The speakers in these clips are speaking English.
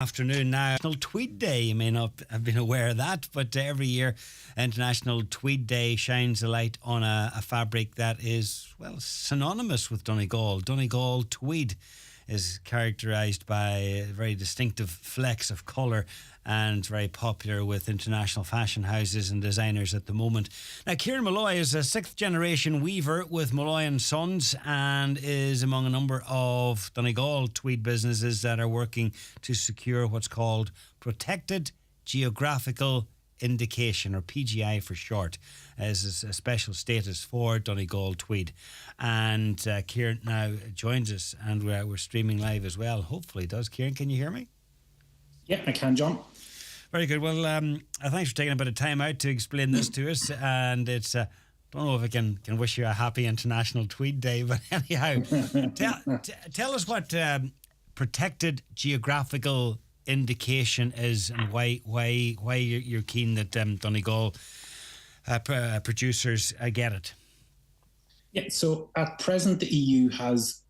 Afternoon now. National Tweed Day. You may not have been aware of that, but every year International Tweed Day shines a light on a fabric that is, well, synonymous with Donegal. Donegal tweed is characterised by a very distinctive flecks of colour and very popular with international fashion houses and designers at the moment. Now, Kieran Malloy is a sixth generation weaver with Malloy and Sons and is among a number of Donegal tweed businesses that are working to secure what's called Protected Geographical Indication, or PGI for short, as a special status for Donegal tweed. And Kieran now joins us, and we're streaming live as well. Hopefully it does. Kieran, can you hear me? Yeah, I can, John. Very good. Well, thanks for taking a bit of time out to explain this to us. And it's, don't know if I can wish you a happy International Tweed Day, but anyhow, tell us what Protected Geographical Indication is and why you're keen that Donegal producers get it. Yeah, so at present the EU has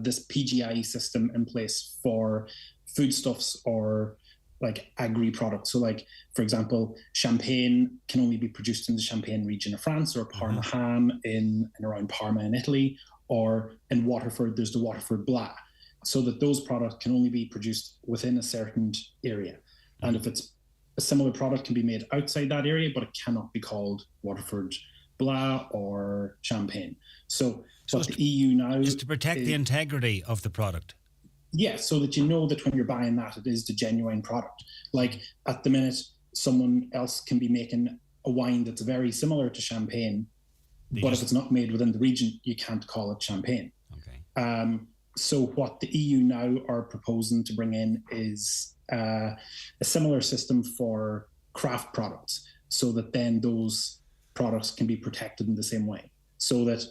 this PGI system in place for foodstuffs or like agri products. So like, for example, champagne can only be produced in the Champagne region of France, or Parma ham in and around Parma in Italy, or in Waterford there's the Waterford Blah. So that those products can only be produced within a certain area. And if it's a similar product can be made outside that area, but it cannot be called Waterford Blah or Champagne. So what the EU now is to protect the integrity of the product. Yeah, so that you know that when you're buying that, it is the genuine product. Like at the minute, someone else can be making a wine that's very similar to Champagne, but if it's not made within the region, you can't call it Champagne. Okay. So what the EU now are proposing to bring in is a similar system for craft products, so that then those products can be protected in the same way. So that,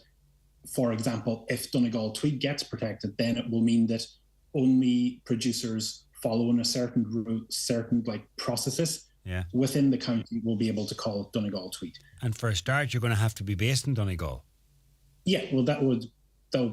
for example, if Donegal tweed gets protected, then it will mean that only producers following a certain route, certain like processes within the county will be able to call it Donegal tweed. And for a start, you're going to have to be based in Donegal. Yeah, well, that would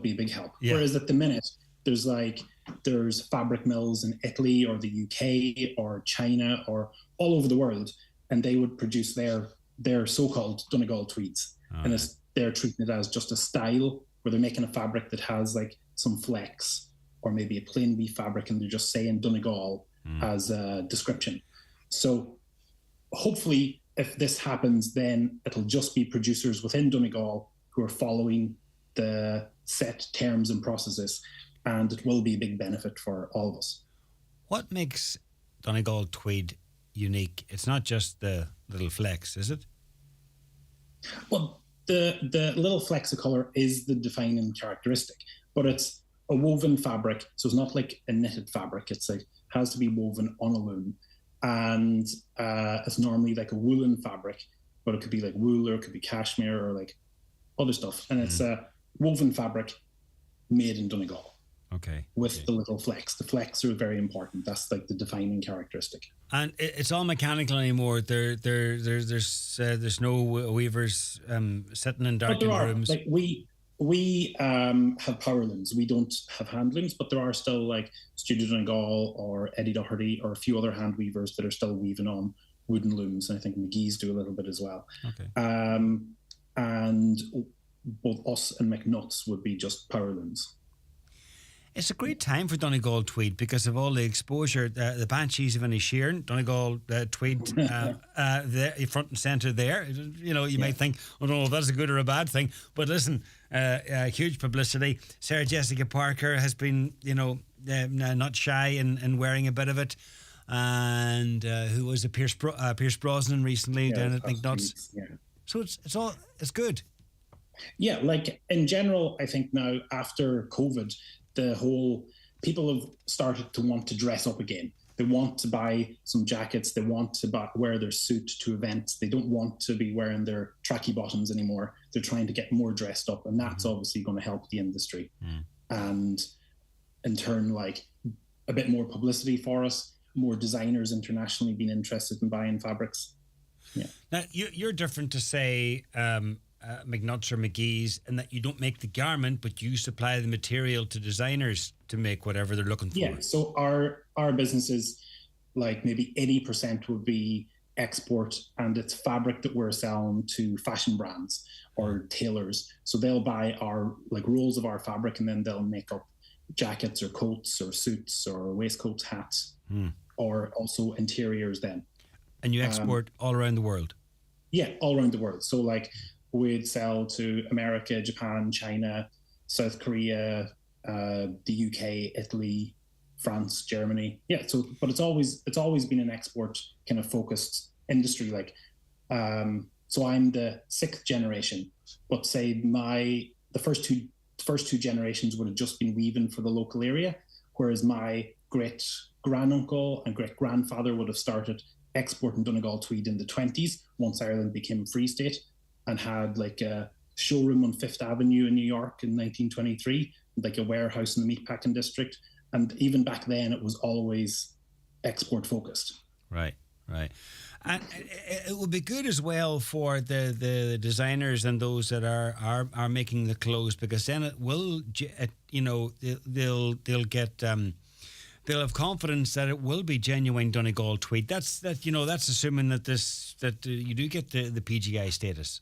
be a big help. Yeah. Whereas at the minute, there's fabric mills in Italy or the UK or China or all over the world, and they would produce their so-called Donegal tweeds. And they're treating it as just a style, where they're making a fabric that has like some flex, or maybe a plain weave fabric, and they're just saying Donegal as a description. So hopefully if this happens, then it'll just be producers within Donegal who are following the set terms and processes, and it will be a big benefit for all of us. What makes Donegal tweed unique? It's not just the little flex, is it? Well, the little flex of colour is the defining characteristic, but it's a woven fabric, so it's not like a knitted fabric. It's like has to be woven on a loom, and it's normally like a woolen fabric, but it could be like wool, or it could be cashmere, or like other stuff, and it's a woven fabric made in Donegal. Okay. With the little flex. The flex are very important. That's like the defining characteristic. And it's all mechanical anymore. There's no weavers sitting in darkened rooms. Like we have power looms. We don't have hand looms, but there are still like Studio Donegal or Eddie Doherty or a few other hand weavers that are still weaving on wooden looms. And I think McGee's do a little bit as well. Okay. And both us and McNutt's would be just power looms. It's a great time for Donegal tweed because of all the exposure. The Banshees of Inisherin, Donegal tweed, there, front and centre there. You know, you might think, oh no, that's a good or a bad thing. But listen, huge publicity. Sarah Jessica Parker has been, not shy in wearing a bit of it. And who was it? Pierce Brosnan recently down at McNutt's. Yeah. So it's good. Yeah, like in general, I think now after COVID, people have started to want to dress up again. They want to buy some jackets. They want to wear their suit to events. They don't want to be wearing their tracky bottoms anymore. They're trying to get more dressed up, and that's obviously going to help the industry. And in turn, like a bit more publicity for us, more designers internationally being interested in buying fabrics. Yeah. Now you're different to say McNutt's or McGee's, in that you don't make the garment, but you supply the material to designers to make whatever they're looking for. Yeah, so our business is like maybe 80% would be export, and it's fabric that we're selling to fashion brands or tailors. So they'll buy our like rolls of our fabric, and then they'll make up jackets or coats or suits or waistcoats, hats, or also interiors then. And you export all around the world? Yeah, all around the world. So like we'd sell to America, Japan, China, South Korea, the UK, Italy, France, Germany. Yeah. So, but it's always been an export kind of focused industry. Like, so I'm the sixth generation, but say the first two generations would have just been weaving for the local area, whereas my great granduncle and great grandfather would have started exporting Donegal tweed in the 20s once Ireland became a free state, and had like a showroom on Fifth Avenue in New York in 1923, like a warehouse in the meatpacking district. And even back then, it was always export focused. Right. And it would be good as well for the designers and those that are making the clothes, because then it will, they'll get they'll have confidence that it will be genuine Donegal tweed. That's assuming that you do get the PGI status.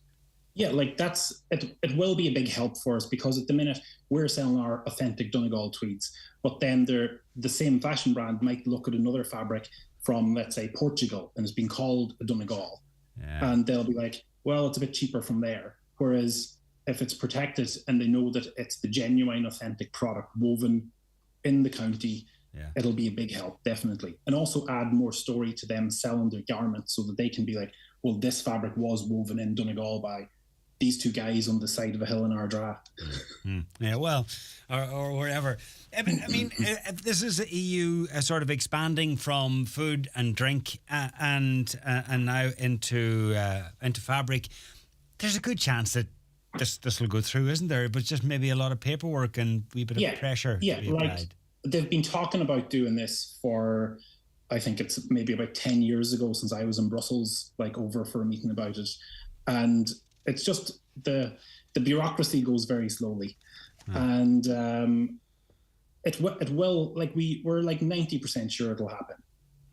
Yeah, like it will be a big help for us, because at the minute we're selling our authentic Donegal tweeds, but then the same fashion brand might look at another fabric from, let's say, Portugal, and it's been called a Donegal. Yeah. And they'll be like, well, it's a bit cheaper from there. Whereas if it's protected and they know that it's the genuine, authentic product woven in the county, it'll be a big help, definitely. And also add more story to them selling their garments, so that they can be like, well, this fabric was woven in Donegal by these two guys on the side of a hill in Ardra. Yeah, well, or wherever. I mean, if this is the EU sort of expanding from food and drink and now into fabric, there's a good chance that this will go through, isn't there? But just maybe a lot of paperwork and a wee bit of pressure. Yeah, to be applied. They've been talking about doing this for, I think it's maybe about 10 years ago, since I was in Brussels, like over for a meeting about it. And it's just the bureaucracy goes very slowly. And it will, like we're like 90% sure it'll happen,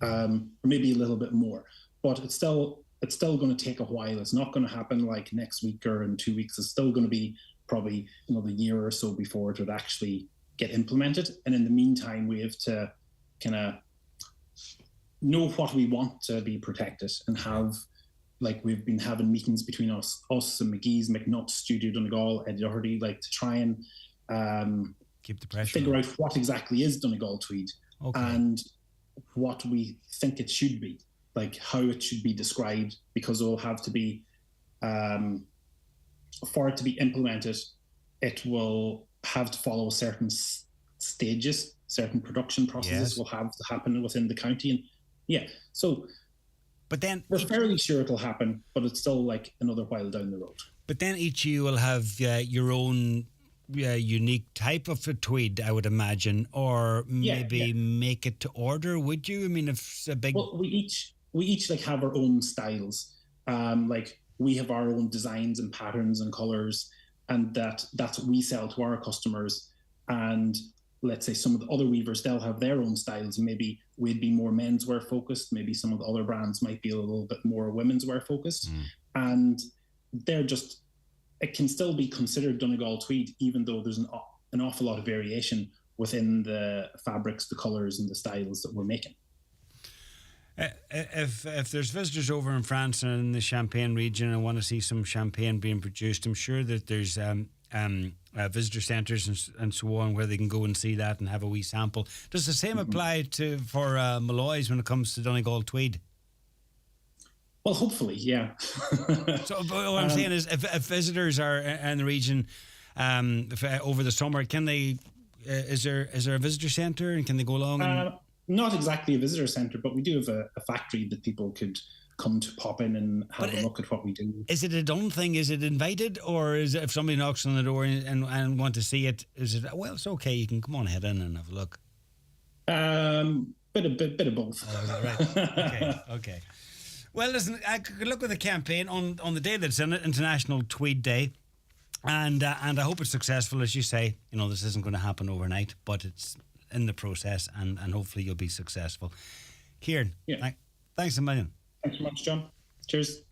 or maybe a little bit more, but it's still going to take a while. It's not going to happen like next week or in 2 weeks. It's still going to be probably another year or so before it would actually get implemented. And in the meantime, we have to kind of know what we want to be protected, and have, like, we've been having meetings between us and McGee's, McNutt, Studio Donegal, Ed Doherty, like to try and keep the pressure, figure out what exactly is Donegal tweed, and what we think it should be, like how it should be described, because it'll have to be, for it to be implemented, it will have to follow certain stages, certain production processes will have to happen within the county. And but then we're fairly sure it'll happen, but it's still like another while down the road. But then each you will have your own unique type of a tweed, I would imagine, or maybe make it to order. Would you? I mean, if it's a big. Well, we each like have our own styles. Like we have our own designs and patterns and colors, and that's what we sell to our customers. And let's say some of the other weavers, they'll have their own styles. Maybe we'd be more menswear focused. Maybe some of the other brands might be a little bit more women's wear focused. And they're just, it can still be considered Donegal tweed, even though there's an awful lot of variation within the fabrics, the colors, and the styles that we're making. If there's visitors over in France and in the Champagne region and want to see some champagne being produced, I'm sure that there's visitor centres and so on where they can go and see that and have a wee sample. Does the same apply for Malloy's when it comes to Donegal tweed? Well, hopefully, yeah. So what I'm saying is, if visitors are in the region over the summer, can they? Is there a visitor centre, and can they go along? Not exactly a visitor centre, but we do have a factory that people could come to pop in and have a look at what we do. Is it a done thing? Is it invited, or is it if somebody knocks on the door and want to see it? Is it, well, it's okay, you can come on ahead in and have a look? Bit of both. Oh, right. Okay. Well, listen, good luck with the campaign on the day that's in it, International Tweed Day, and I hope it's successful. As you say, this isn't going to happen overnight, but it's in the process, and hopefully you'll be successful. Kieran, thanks a million. Thanks so much, John. Cheers.